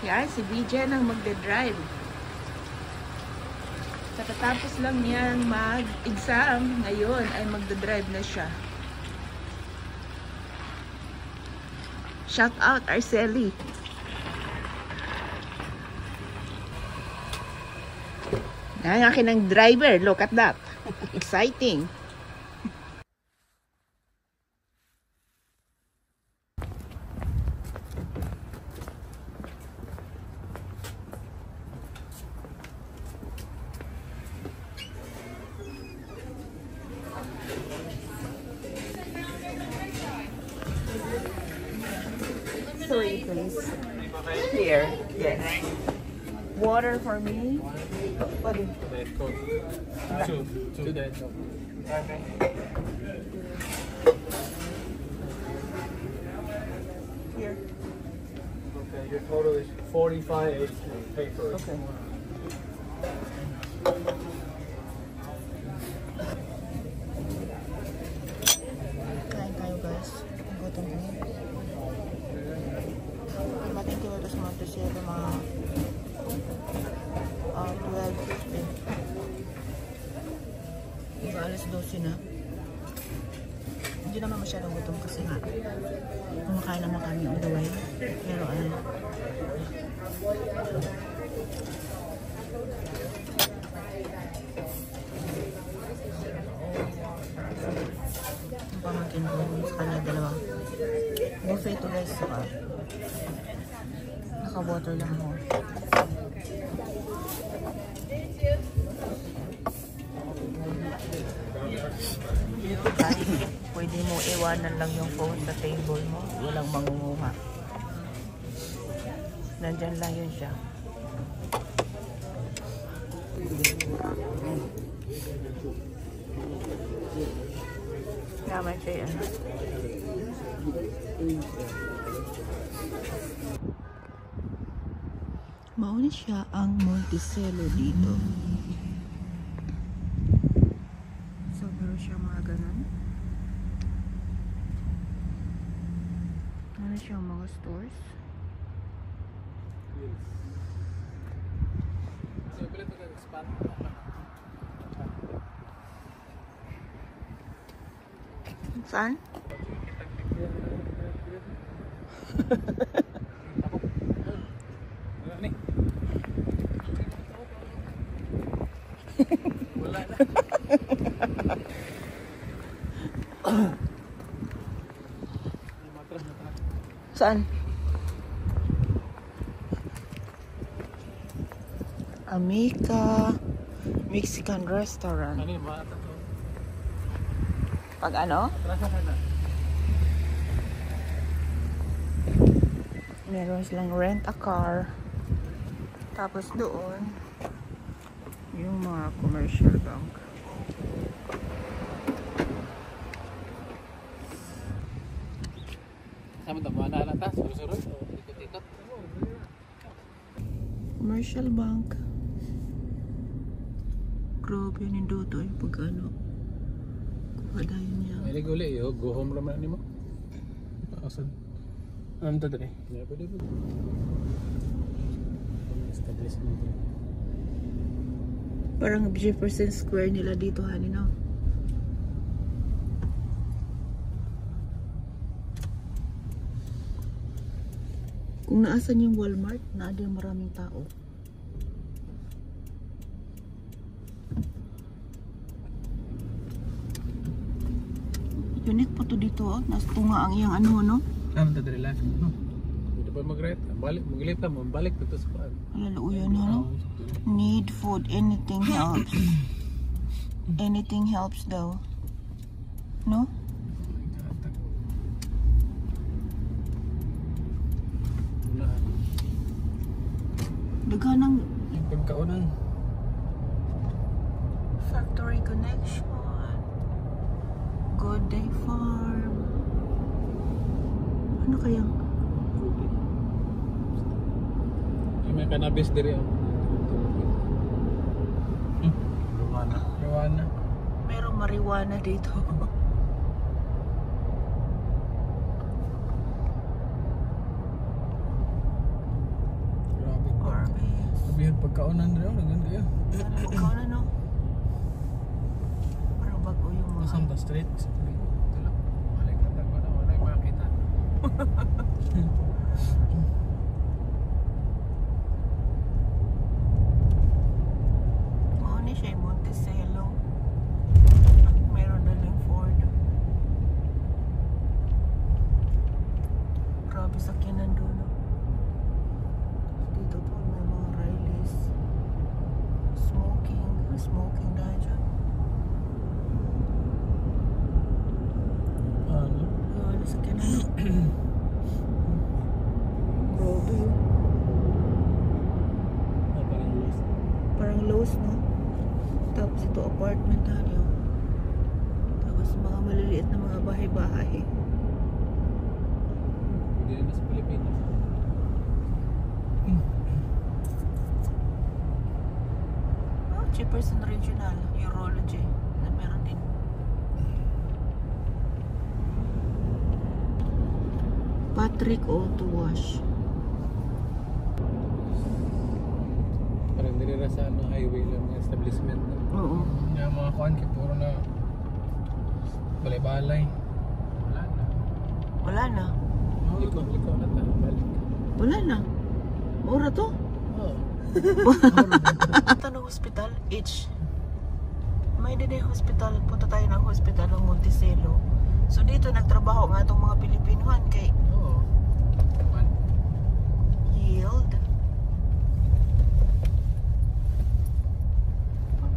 Yan, si BJ nang magde-drive. Katapos lang niyang mag-exam, ngayon ay magde-drive na siya. Shout out, Arceli. Ang akin ng driver. Look at that. Exciting. Three, please. Here. Yes. Water for me. What is Two Diet Coke. Okay. Here. Okay, your total is 45 pay for it. Okay. Kain tayo guys. Gutom ko. Mating ko ito sa mga tusero mga 12:50. Diba alas 12 na? Hindi naman masyadong gutom kasi nga kumakain naman kami on the way. Pero ano, ang pamangkin ko sa kanya dalawa. Buffet to guys. Saka naka-water lang ako. Pwede mo iwanan lang yung phone sa table mo. Walang mangunguha. Nandyan lang yun siya. Naman siya yan. Mauna siya ang Monticello dito. So, meron siya mga ganun. Ano siya mga stores? Yes. So, pwede ito expand. Saan? Wala na. Saan? Amica Mexican Restaurant. Ano yung mga ito? Pag ano? Atrasan ka na. Meron silang rent a car. Tapos doon yung mga commercial bank. Sama ito, mga nalata, surut-surut, ikot-ikot. Commercial bank. Grabe yung ninduto yung pag ano. Kupadayon niya. May liguli, go home naman ni mo. Pakasan. Ano ito dali? Pwede. Establishment. Parang Jefferson Square nila dito, hani, no? Kung naasan yung Walmart, naadang maraming tao. Unique po to dito, oh. Nastunga ang iyang ano, no? Ano ito dali life? Pwede pa mag-rate. Mag-ilip ka mo, balik ito sa paan. Alaluyan, no? Need food, anything helps. Anything helps daw. No? Daganang Yung pagkaunang factory connection. Good Day Farm. Ano kayang? may cannabis diri. Marijuana. Merong marijuana dito. bihag pagkaunan rin ako, naganda yun. Ano mo ka na, no? Parang bago yung mga... Kasam the street. Ito lang. Balik na tayo na. Wala yung makita. Oo, ni siya yung Monticello. Meron na yung Ford. Grabe sakyanan doon, no? Dito po may mga Rileys. Smoking dahil dyan. Ano? Wala sakyanan, no? Grabe yun. Parang lost. Parang Lowe's, no? Tapos ito apartment tayo. Tapos mga maliliit na mga bahay-bahay. Hindi na sa Pilipinas. Oh, Jefferson Regional Urology na meron din. Patrick Auto Wash. Parang hindi na sa highway lang yung establishment. Oo. Yung mga kuhan kay puro na balay-balay. Wala na. Wala na. Liko na tayo. Balik. Wala na. Mura to. Oo. Ito ng hospital, H. May din hospital. Punta tayo ng hospital ng Monticello. So dito nagtrabaho nga itong mga Pilipinohan kay Oo. Yield.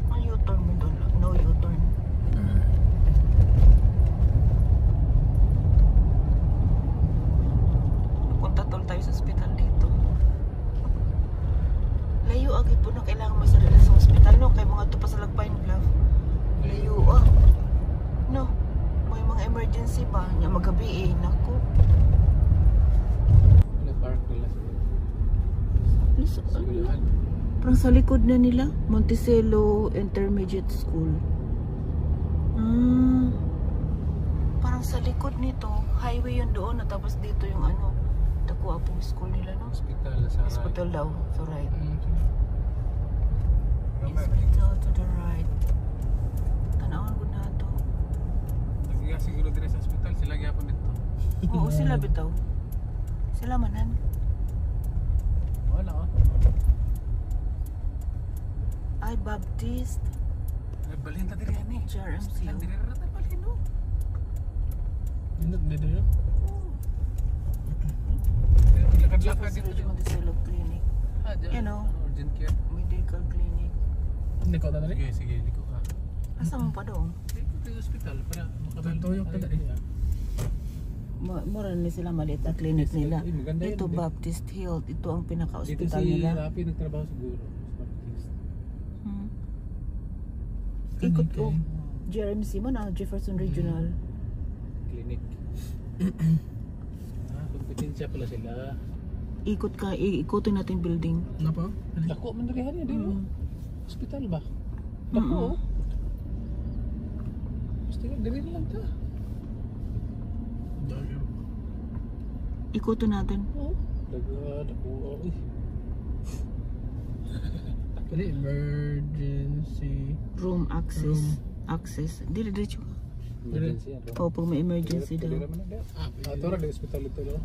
Ang U-turn mo doon. No U-turn. Punta tol tayo sa hospital dito. Layo agad po na kailangan masarili sa hospital, no? Kay mga ito pa sa Lagpine Bluff. Layo ah. No? May mga emergency ba? Nya magabi eh. Naku. Wala park nila sa Lisa, Sibilaan. parang sa likod na nila. Monticello Intermediate School. Parang sa likod nito. Highway yun doon. Tapos dito yung ano. Takuha pong school nila, no? Hospital sa Hospital daw. So right. Gamay. Hospital to the right. Tanawan ko na to. Nagiya siguro din sa hospital. Sila gyapon dito. Oo, sila bitaw. Sila manan. Wala oh. Ay, Baptist. Balhin ta diri ani. JRMC. Lang diri ra ta balhin no. Hindi yun. Lakad-lakad Jefferson dito. Regional Monticello Clinic. You know. Urgent care. Medical clinic. Hindi ko tadali. Sige, sige, liko ka. Asa mo pa doon? Liko sa hospital para Tuyok ka dali. Mura ni sila maliit na clinic nila. Ay, maganda yun, Ito di? Baptist Health. Ito ang Dito pinaka-hospital si nila. Rapi nagtrabaho siguro. Hmm. Ikot ko. JRMC mo na Jefferson Regional. Clinic. Kompetensya pala sila. Ikot ka, ikutin natin building. Ano pa? Dako man diri hani dito. Hospital ba? Mm-mm. Dako. Gusto nga diri lang ta. Ikutin natin. Oo. Dako. Uy. Pwede emergency. Room access. Room. Access. Dire-diretso ka. Emergency ano? Oo, pag may emergency daw. Ito ra di hospital ito no.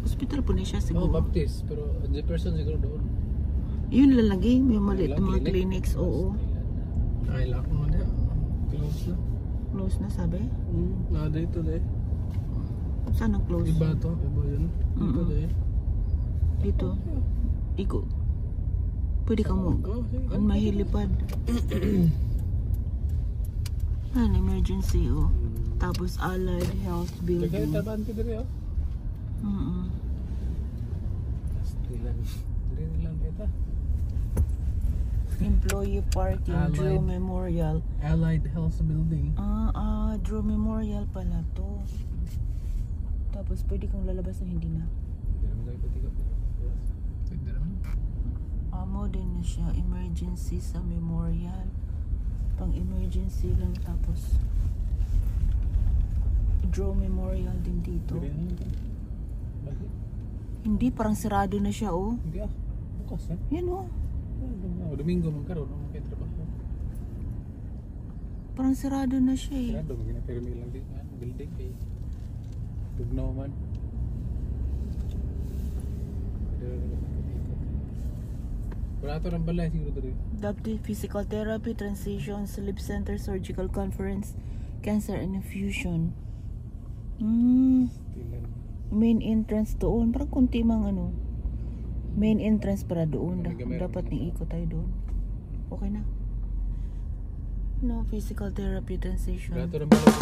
Hospital po na siya Oh, siguro. Baptist pero Jefferson siguro doon. Yun lang lagi. May maliit Wala, na mga clinic. clinics. Oo. Ay, lock mo na. Close na. Close na sabi. Nada ito dahil. Saan ang close? Iba to. Iba yun. Dito dahil. Dito. Iko. Pwede ka mo. Ang mahilipad. Ano, emergency oh. Tapos Allied Health Kaya Building. taban ko diri oh. Stilan. Diri lang kita. Employee Parking, Allied. Drew Memorial. Allied Health Building. Drew Memorial pala to. Tapos pwede kang lalabas na hindi na. Diri mo tayo patikot. Pwede naman. Amo din na siya. Emergency sa Memorial. Pang emergency lang. Tapos Drew Memorial din dito. Diri lang ito. Bakit? Hindi, parang sarado na siya oh. Hindi bukas na. Yan oh. Domingo man karon mo kay trabaho. Parang sarado na siya eh. Sarado mo gina-permi lang din building kay tugnaw man. Wala to ng balay siguro dito. Dapti Physical Therapy, Transition, Sleep Center, Surgical Conference, Cancer and Infusion. Tilan. Main entrance doon. Parang kunti mang ano. Main entrance para doon. Dapat ni ikot tayo doon. Okay na. No, Physical Therapy, Transition. Wala to ng balay.